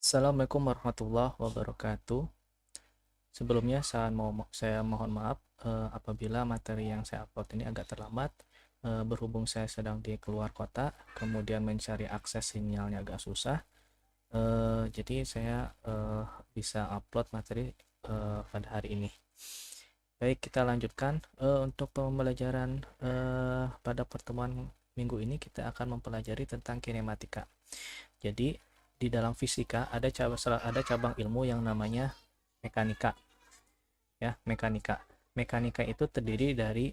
Assalamualaikum warahmatullahi wabarakatuh. Sebelumnya saya mohon maaf apabila materi yang saya upload ini agak terlambat, berhubung saya sedang di keluar kota, kemudian mencari akses sinyalnya agak susah. Jadi saya bisa upload materi pada hari ini. Baik, kita lanjutkan untuk pembelajaran pada pertemuan minggu ini kita akan mempelajari tentang kinematika. Jadi di dalam fisika ada cabang ilmu yang namanya mekanika, ya. Mekanika itu terdiri dari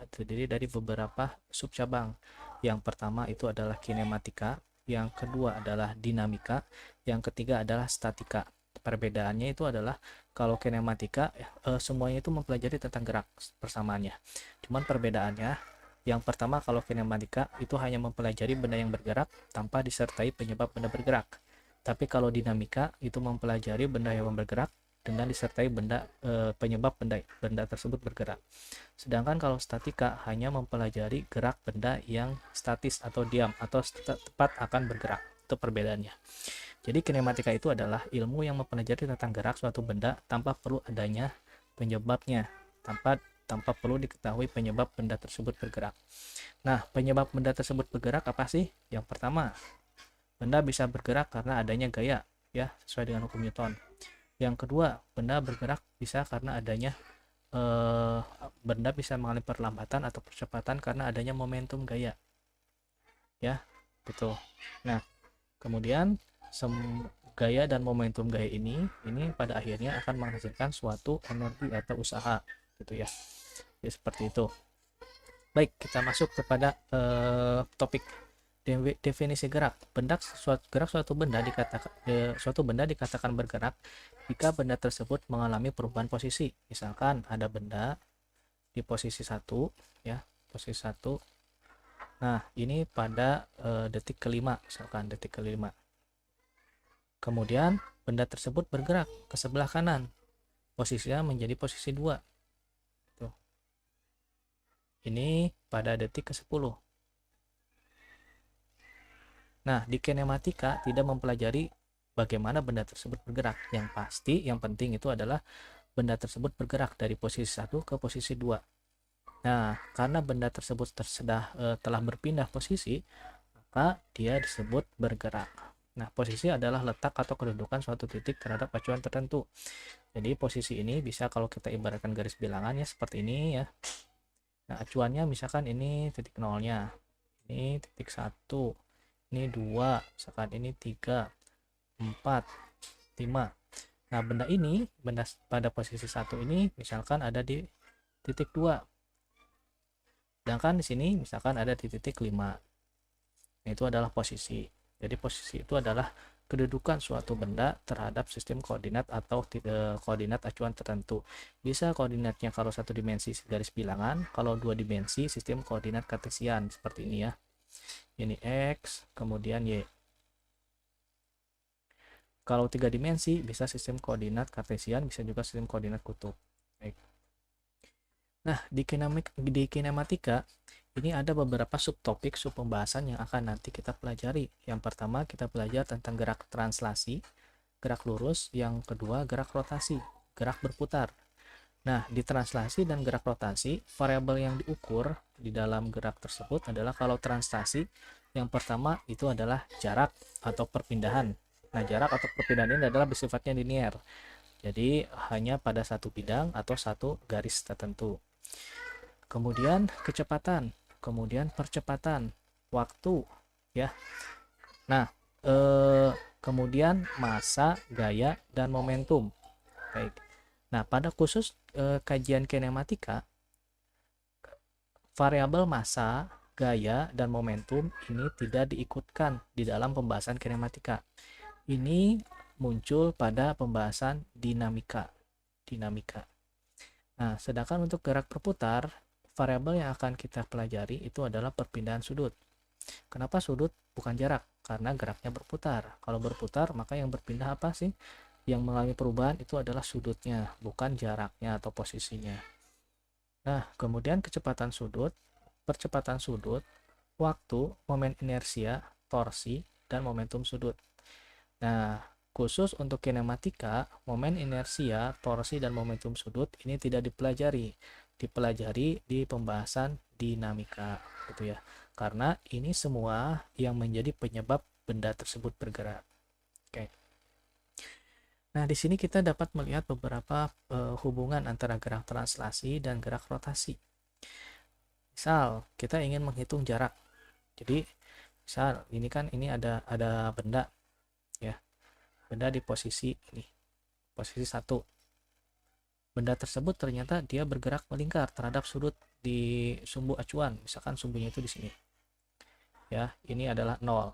terdiri dari beberapa subcabang. Yang pertama itu adalah kinematika, yang kedua adalah dinamika, yang ketiga adalah statika. Perbedaannya itu adalah kalau kinematika semuanya itu mempelajari tentang gerak persamaannya. Cuman perbedaannya, yang pertama, kalau kinematika itu hanya mempelajari benda yang bergerak tanpa disertai penyebab benda bergerak. Tapi kalau dinamika itu mempelajari benda yang bergerak dengan disertai penyebab benda tersebut bergerak. Sedangkan kalau statika hanya mempelajari gerak benda yang statis atau diam atau tepat akan bergerak. Itu perbedaannya. Jadi kinematika itu adalah ilmu yang mempelajari tentang gerak suatu benda tanpa perlu adanya penyebabnya, tanpa tanpa perlu diketahui penyebab benda tersebut bergerak. Nah, penyebab benda tersebut bergerak apa sih? Yang pertama, benda bisa bergerak karena adanya gaya, ya, sesuai dengan hukum Newton. Yang kedua, benda bergerak bisa karena adanya eh, benda bisa mengalami perlambatan atau percepatan karena adanya momentum gaya, ya, betul. Nah, kemudian gaya dan momentum gaya ini pada akhirnya akan menghasilkan suatu energi atau usaha, gitu ya. Jadi seperti itu. Baik, kita masuk kepada topik definisi gerak. Suatu benda dikatakan bergerak jika benda tersebut mengalami perubahan posisi. Misalkan ada benda di posisi satu, ya, posisi satu. Nah, ini pada detik kelima, misalkan detik kelima. Kemudian benda tersebut bergerak ke sebelah kanan, posisinya menjadi posisi 2. Tuh. Ini pada detik ke-10. Nah, di kinematika tidak mempelajari bagaimana benda tersebut bergerak. Yang pasti, yang penting itu adalah benda tersebut bergerak dari posisi 1 ke posisi 2. Nah, karena benda tersebut telah berpindah posisi, maka dia disebut bergerak. Nah, posisi adalah letak atau kedudukan suatu titik terhadap acuan tertentu. Jadi posisi ini bisa kalau kita ibaratkan garis bilangan ya seperti ini ya. Nah, acuannya misalkan ini titik nolnya, ini titik 1, ini 2, misalkan ini 3, 4, 5. Nah, benda pada posisi 1 ini misalkan ada di titik 2. Sedangkan di sini misalkan ada di titik 5. Nah, itu adalah posisi. Jadi posisi itu adalah kedudukan suatu benda terhadap sistem koordinat atau koordinat acuan tertentu. Bisa koordinatnya kalau satu dimensi garis bilangan, kalau dua dimensi sistem koordinat kartesian seperti ini ya. Ini X, kemudian Y. Kalau tiga dimensi bisa sistem koordinat kartesian, bisa juga sistem koordinat kutub. Baik. Nah, di kinematika ini ada beberapa subtopik, subpembahasan yang akan nanti kita pelajari. Yang pertama kita belajar tentang gerak translasi, gerak lurus, yang kedua gerak rotasi, gerak berputar. Nah, di translasi dan gerak rotasi, variabel yang diukur di dalam gerak tersebut adalah kalau translasi, yang pertama itu adalah jarak atau perpindahan. Nah, jarak atau perpindahan ini adalah bersifatnya linear. Jadi, hanya pada satu bidang atau satu garis tertentu. Kemudian kecepatan, kemudian percepatan, waktu, ya. Nah, kemudian massa, gaya, dan momentum. Baik. Nah, pada khusus kajian kinematika, variabel massa, gaya, dan momentum ini tidak diikutkan di dalam pembahasan kinematika. Ini muncul pada pembahasan dinamika. Nah, sedangkan untuk gerak berputar, variabel yang akan kita pelajari itu adalah perpindahan sudut. Kenapa sudut bukan jarak? Karena geraknya berputar. Kalau berputar, maka yang berpindah apa sih? Yang mengalami perubahan itu adalah sudutnya, bukan jaraknya atau posisinya. Nah, kemudian kecepatan sudut, percepatan sudut, waktu, momen inersia, torsi, dan momentum sudut. Nah, khusus untuk kinematika, momen inersia, torsi, dan momentum sudut ini tidak dipelajari. Dipelajari di pembahasan dinamika, gitu ya. Karena ini semua yang menjadi penyebab benda tersebut bergerak. Oke. Nah, di sini kita dapat melihat beberapa hubungan antara gerak translasi dan gerak rotasi. Misal, kita ingin menghitung jarak. Jadi, misal ini kan ini ada benda ya. Benda di posisi ini. Posisi 1. Benda tersebut ternyata dia bergerak melingkar terhadap sudut di sumbu acuan. Misalkan sumbunya itu di sini. Ya, ini adalah 0.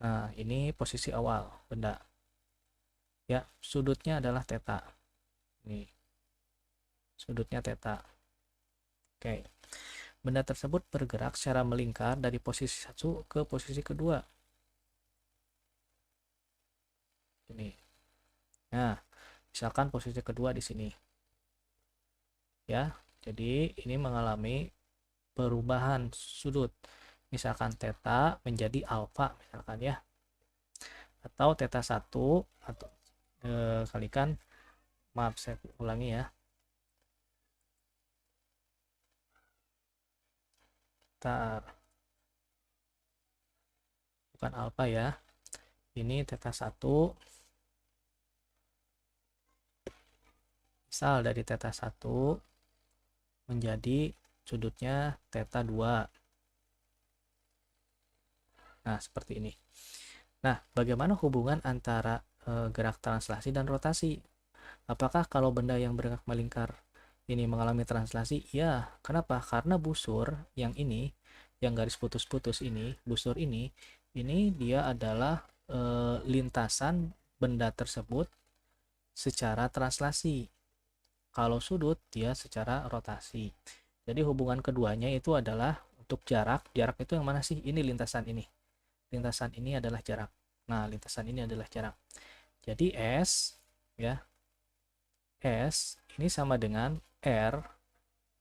Nah, ini posisi awal benda. Ya, sudutnya adalah theta. Ini. Sudutnya theta. Oke. Benda tersebut bergerak secara melingkar dari posisi 1 ke posisi kedua. Ini. Nah, misalkan posisi kedua di sini. Ya, jadi ini mengalami perubahan sudut. Misalkan theta menjadi alfa misalkan ya. Atau theta 1 atau kalikan, maaf saya ulangi ya. Bukan alfa ya. Ini theta 1. Misal dari theta 1 menjadi sudutnya theta 2. Nah, seperti ini. Nah, bagaimana hubungan antara gerak translasi dan rotasi? Apakah kalau benda yang bergerak melingkar ini mengalami translasi? Ya, kenapa? Karena busur yang ini, yang garis putus-putus ini, busur ini dia adalah lintasan benda tersebut secara translasi. Kalau sudut, dia secara rotasi. Jadi hubungan keduanya itu adalah untuk jarak. Jarak itu yang mana sih? Ini lintasan ini. Lintasan ini adalah jarak. Nah, lintasan ini adalah jarak. Jadi S, ya, S ini sama dengan R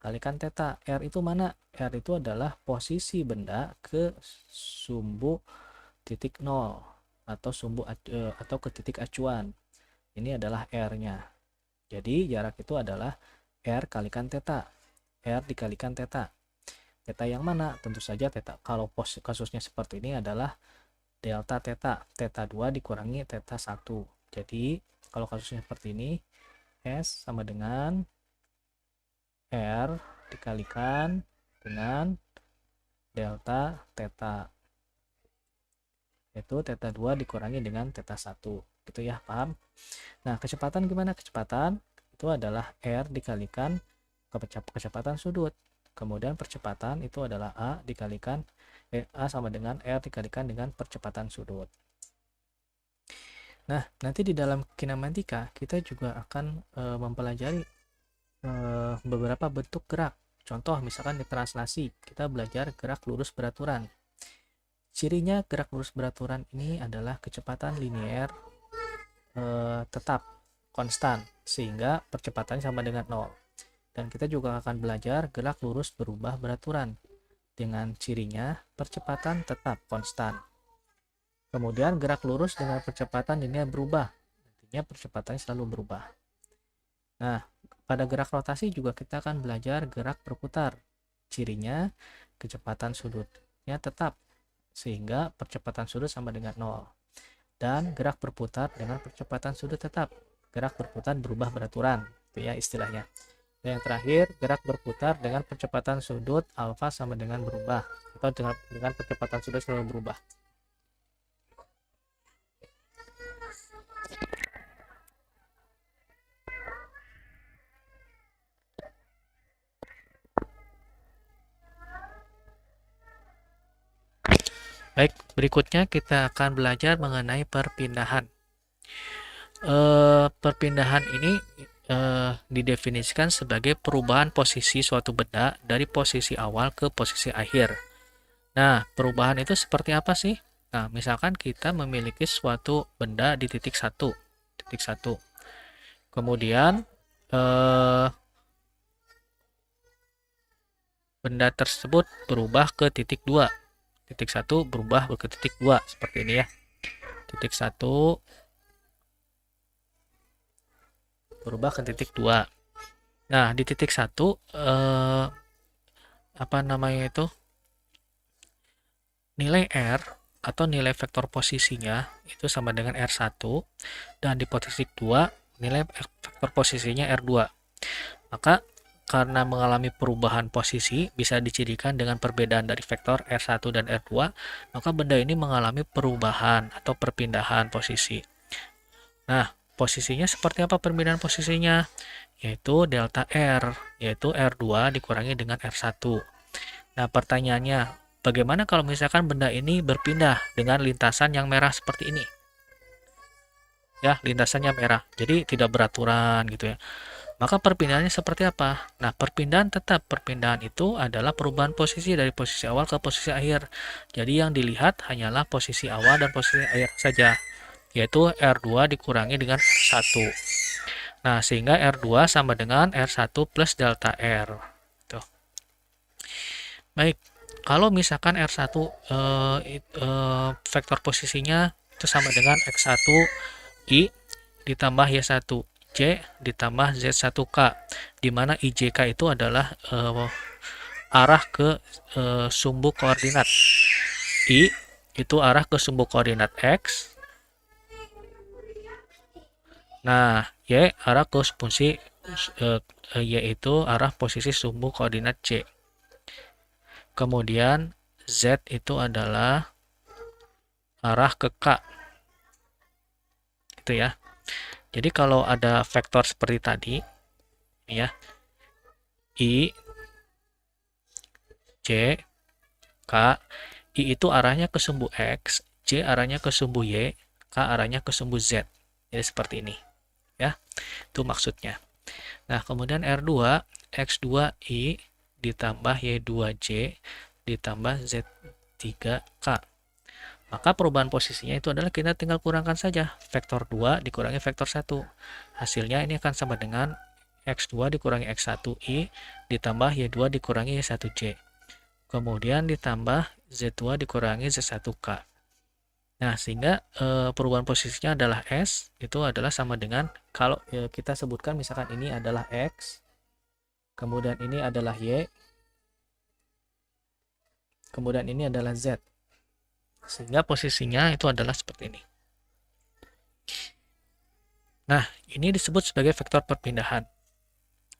kalikan theta. R itu mana? R itu adalah posisi benda ke sumbu titik 0 atau sumbu atau ke titik acuan. Ini adalah R-nya. Jadi jarak itu adalah R kalikan theta. R dikalikan theta. Theta yang mana? Tentu saja theta. Kalau kasusnya seperti ini adalah delta theta. Theta 2 dikurangi theta 1. Jadi kalau kasusnya seperti ini, S sama dengan R dikalikan dengan delta theta. Yaitu theta 2 dikurangi dengan theta 1. Gitu ya, paham? Nah, kecepatan gimana? Kecepatan itu adalah R dikalikan kecepatan sudut. Kemudian percepatan itu adalah A dikalikan A sama dengan R dikalikan dengan percepatan sudut. Nah, nanti di dalam kinematika kita juga akan mempelajari beberapa bentuk gerak. Contoh misalkan di translasi, kita belajar gerak lurus beraturan. Cirinya gerak lurus beraturan ini adalah kecepatan linier tetap konstan sehingga percepatannya sama dengan 0. Dan kita juga akan belajar gerak lurus berubah beraturan dengan cirinya percepatan tetap konstan. Kemudian gerak lurus dengan percepatan linier berubah, artinya percepatannya selalu berubah. Nah, pada gerak rotasi juga kita akan belajar gerak berputar. Cirinya kecepatan sudutnya tetap sehingga percepatan sudut sama dengan 0. Dan gerak berputar dengan percepatan sudut tetap. Gerak berputar berubah beraturan, itu ya istilahnya. Dan yang terakhir, gerak berputar dengan percepatan sudut alfa sama dengan berubah atau dengan percepatan sudut selalu berubah. Baik, berikutnya kita akan belajar mengenai perpindahan. Perpindahan ini didefinisikan sebagai perubahan posisi suatu benda dari posisi awal ke posisi akhir. Nah, perubahan itu seperti apa sih? Nah, misalkan kita memiliki suatu benda di titik 1. Kemudian benda tersebut berubah ke titik 2. Titik 1 berubah ke titik 2 seperti ini ya. titik 1 berubah ke titik 2. Nah, di titik 1 apa namanya itu? Nilai R atau nilai vektor posisinya itu sama dengan R1 dan di posisi 2 nilai vektor posisinya R2. Maka karena mengalami perubahan posisi bisa dicirikan dengan perbedaan dari vektor R1 dan R2, maka benda ini mengalami perubahan atau perpindahan posisi. Nah, posisinya seperti apa perpindahan posisinya? Yaitu delta R, yaitu R2 dikurangi dengan R1. Nah, pertanyaannya, bagaimana kalau misalkan benda ini berpindah dengan lintasan yang merah seperti ini? Ya, lintasannya merah, jadi tidak beraturan gitu ya. Maka perpindahannya seperti apa? Nah, perpindahan itu adalah perubahan posisi dari posisi awal ke posisi akhir. Jadi yang dilihat hanyalah posisi awal dan posisi akhir saja, yaitu R2 dikurangi dengan R1. Nah, sehingga R2 sama dengan R1 plus delta R. Tuh. Baik, kalau misalkan R1 vektor posisinya itu sama dengan X1 I ditambah Y1 J ditambah Z1K, di mana IJK itu adalah arah ke sumbu koordinat. I itu arah ke sumbu koordinat X. Nah, Y arah ke fungsi Y itu arah posisi sumbu koordinat C. Kemudian Z itu adalah arah ke K. Itu ya. Jadi kalau ada vektor seperti tadi, ya, I, J, K, I itu arahnya ke sumbu X, J arahnya ke sumbu Y, K arahnya ke sumbu Z. Jadi seperti ini, ya. Itu maksudnya. Nah, kemudian R2, X2I ditambah Y2J ditambah Z3K. Maka perubahan posisinya itu adalah kita tinggal kurangkan saja vektor 2 dikurangi vektor 1. Hasilnya ini akan sama dengan X2 dikurangi X1I ditambah Y2 dikurangi Y1J. Kemudian ditambah Z2 dikurangi Z1K. Nah, sehingga perubahan posisinya adalah S, itu adalah sama dengan, kalau kita sebutkan misalkan ini adalah X, kemudian ini adalah Y, kemudian ini adalah Z. Sehingga posisinya itu adalah seperti ini. Nah, ini disebut sebagai vektor perpindahan.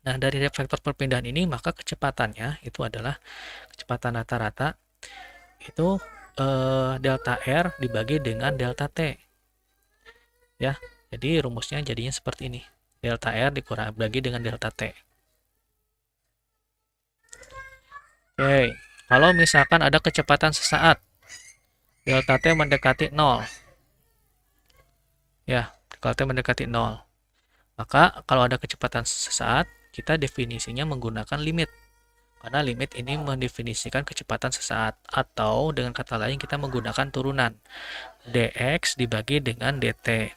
Nah, dari vektor perpindahan ini, maka kecepatannya itu adalah kecepatan rata-rata itu delta R dibagi dengan delta T. Ya, jadi rumusnya jadinya seperti ini. Delta R dibagi dengan delta T. Oke, kalau misalkan ada kecepatan sesaat, delta T mendekati 0. Ya, delta T mendekati 0. Maka kalau ada kecepatan sesaat, kita definisinya menggunakan limit. Karena limit ini mendefinisikan kecepatan sesaat. Atau dengan kata lain kita menggunakan turunan. dx dibagi dengan dt.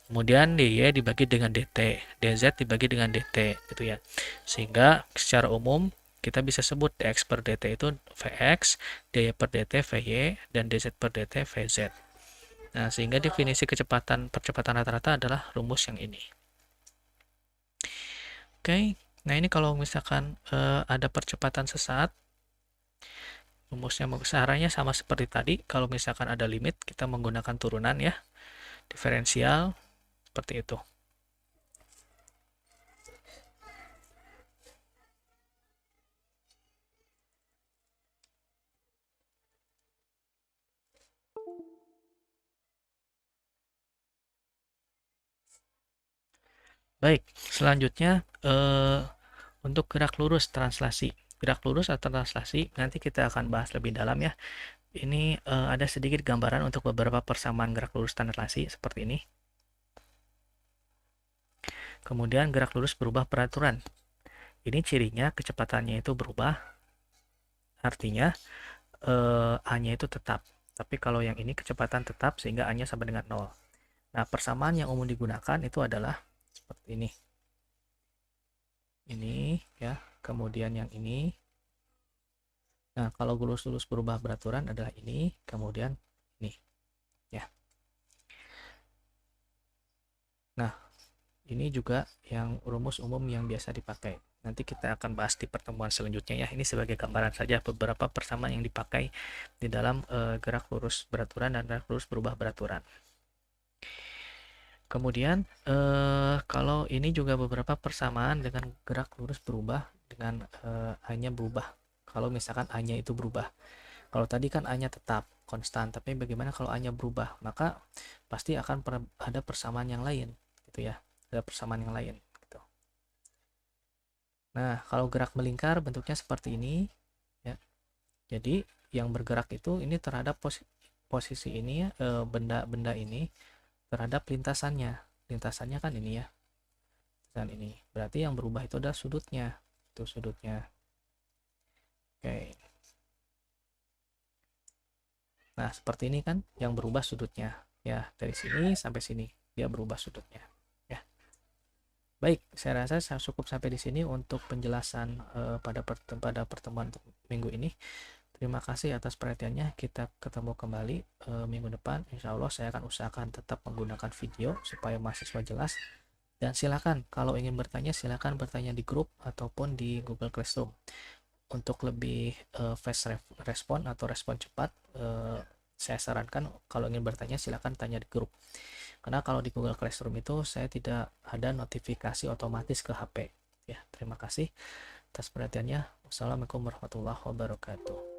Kemudian dy dibagi dengan dt. dz dibagi dengan dt. Gitu ya. Sehingga secara umum kita bisa sebut dx per dt itu Vx, dy per dt Vy, dan dz per dt Vz. Nah, sehingga definisi percepatan rata-rata adalah rumus yang ini. Oke, nah ini kalau misalkan ada percepatan sesaat, rumusnya caranya sama seperti tadi. Kalau misalkan ada limit, kita menggunakan turunan ya, diferensial, seperti itu. Baik, selanjutnya untuk gerak lurus translasi. Gerak lurus atau translasi nanti kita akan bahas lebih dalam ya. Ini ada sedikit gambaran untuk beberapa persamaan gerak lurus translasi seperti ini. Kemudian gerak lurus berubah peraturan. Ini cirinya kecepatannya itu berubah. Artinya A-nya itu tetap. Tapi kalau yang ini kecepatan tetap sehingga A-nya sama dengan 0. Nah, persamaan yang umum digunakan itu adalah seperti ini. Ini ya, kemudian yang ini. Nah, kalau lurus berubah beraturan adalah ini, kemudian ini. Ya. Ini juga yang rumus umum yang biasa dipakai. Nanti kita akan bahas di pertemuan selanjutnya ya. Ini sebagai gambaran saja beberapa persamaan yang dipakai di dalam gerak lurus beraturan dan gerak lurus berubah beraturan. Kemudian kalau ini juga beberapa persamaan dengan gerak lurus berubah dengan A-nya berubah. Kalau misalkan A-nya itu berubah. Kalau tadi kan A-nya tetap konstan, tapi bagaimana kalau A-nya berubah? Maka pasti akan ada persamaan yang lain, gitu ya. Ada persamaan yang lain. Gitu. Nah, kalau gerak melingkar bentuknya seperti ini, ya. Jadi yang bergerak itu ini terhadap posisi ini ya, benda-benda ini terhadap lintasannya. Lintasannya kan ini ya, dan ini. Berarti yang berubah itu adalah sudutnya. Itu sudutnya. Oke. Nah, seperti ini kan yang berubah sudutnya. Ya, dari sini sampai sini dia berubah sudutnya. Ya. Baik, saya rasa saya cukup sampai di sini untuk penjelasan pada pertemuan minggu ini. Terima kasih atas perhatiannya. Kita ketemu kembali minggu depan. Insya Allah saya akan usahakan tetap menggunakan video supaya mahasiswa jelas. Dan silakan kalau ingin bertanya silakan bertanya di grup ataupun di Google Classroom. Untuk lebih fast respon atau respon cepat, saya sarankan kalau ingin bertanya silakan tanya di grup. Karena kalau di Google Classroom itu saya tidak ada notifikasi otomatis ke HP. Ya, terima kasih atas perhatiannya. Wassalamualaikum warahmatullahi wabarakatuh.